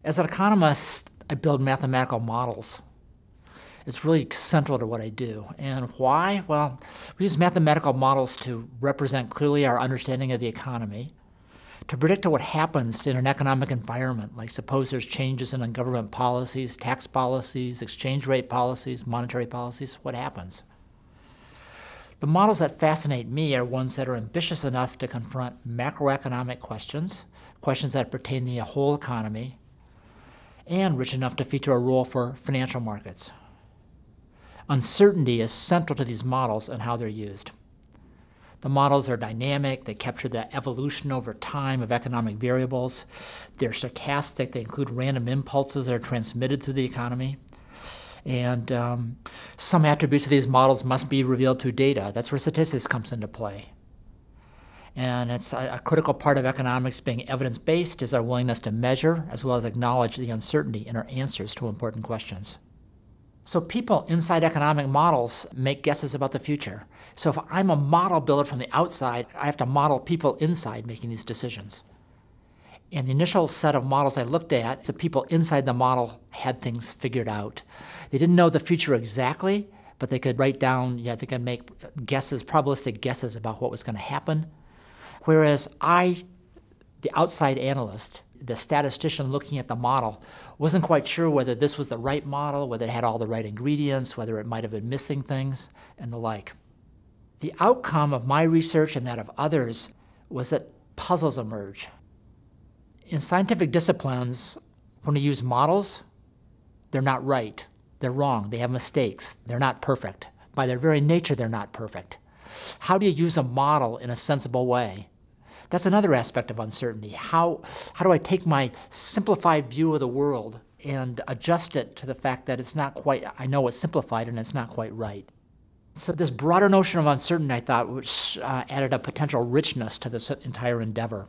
As an economist, I build mathematical models. It's really central to what I do. And why? Well, we use mathematical models to represent clearly our understanding of the economy, to predict what happens in an economic environment, like suppose there's changes in government policies, tax policies, exchange rate policies, monetary policies, what happens? The models that fascinate me are ones that are ambitious enough to confront macroeconomic questions, questions that pertain to the whole economy, and rich enough to feature a role for financial markets. Uncertainty is central to these models and how they're used. The models are dynamic, they capture the evolution over time of economic variables. They're stochastic, they include random impulses that are transmitted through the economy. And some attributes of these models must be revealed through data. That's where statistics comes into play. And it's a critical part of economics being evidence-based is our willingness to measure as well as acknowledge the uncertainty in our answers to important questions. So people inside economic models make guesses about the future. So if I'm a model builder from the outside, I have to model people inside making these decisions. And the initial set of models I looked at, the people inside the model had things figured out. They didn't know the future exactly, but they could write down, they could make guesses, probabilistic guesses about what was going to happen. Whereas I, the outside analyst, the statistician looking at the model, wasn't quite sure whether this was the right model, whether it had all the right ingredients, whether it might have been missing things, and the like. The outcome of my research and that of others was that puzzles emerge. In scientific disciplines, when we use models, they're not right. They're wrong. They have mistakes. They're not perfect. By their very nature, they're not perfect. How do you use a model in a sensible way? That's another aspect of uncertainty. How do I take my simplified view of the world and adjust it to the fact that it's not quite, I know it's simplified and it's not quite right. So this broader notion of uncertainty, I thought, which added a potential richness to this entire endeavor.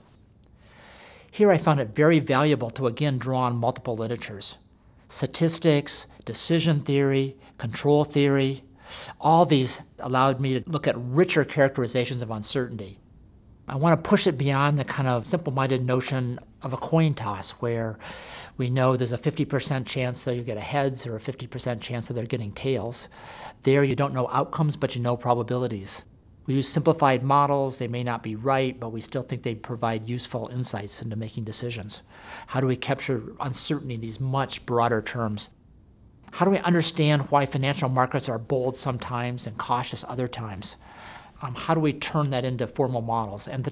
Here I found it very valuable to again draw on multiple literatures. Statistics, decision theory, control theory, all these allowed me to look at richer characterizations of uncertainty. I want to push it beyond the kind of simple-minded notion of a coin toss where we know there's a 50% chance that you get a heads or a 50% chance that they're getting tails. There you don't know outcomes, but you know probabilities. We use simplified models. They may not be right, but we still think they provide useful insights into making decisions. How do we capture uncertainty in these much broader terms? How do we understand why financial markets are bold sometimes and cautious other times? How do we turn that into formal models? And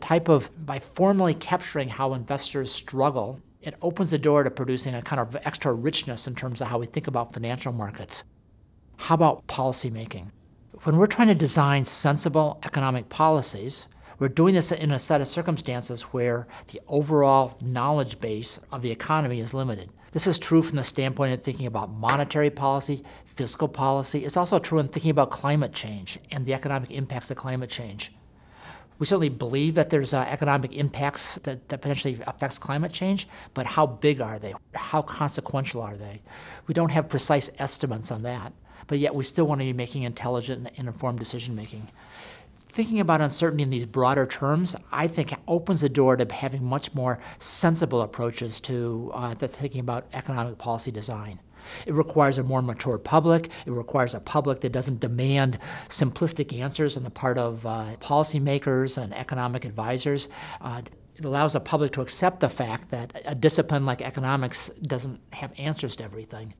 by formally capturing how investors struggle, it opens the door to producing a kind of extra richness in terms of how we think about financial markets. How about policy making? When we're trying to design sensible economic policies, we're doing this in a set of circumstances where the overall knowledge base of the economy is limited. This is true from the standpoint of thinking about monetary policy, fiscal policy. It's also true in thinking about climate change and the economic impacts of climate change. We certainly believe that there's economic impacts that potentially affects climate change, but how big are they? How consequential are they? We don't have precise estimates on that, but yet we still want to be making intelligent and informed decision making. Thinking about uncertainty in these broader terms, I think opens the door to having much more sensible approaches to thinking about economic policy design. It requires a more mature public. It requires a public that doesn't demand simplistic answers on the part of policymakers and economic advisors. It allows the public to accept the fact that a discipline like economics doesn't have answers to everything.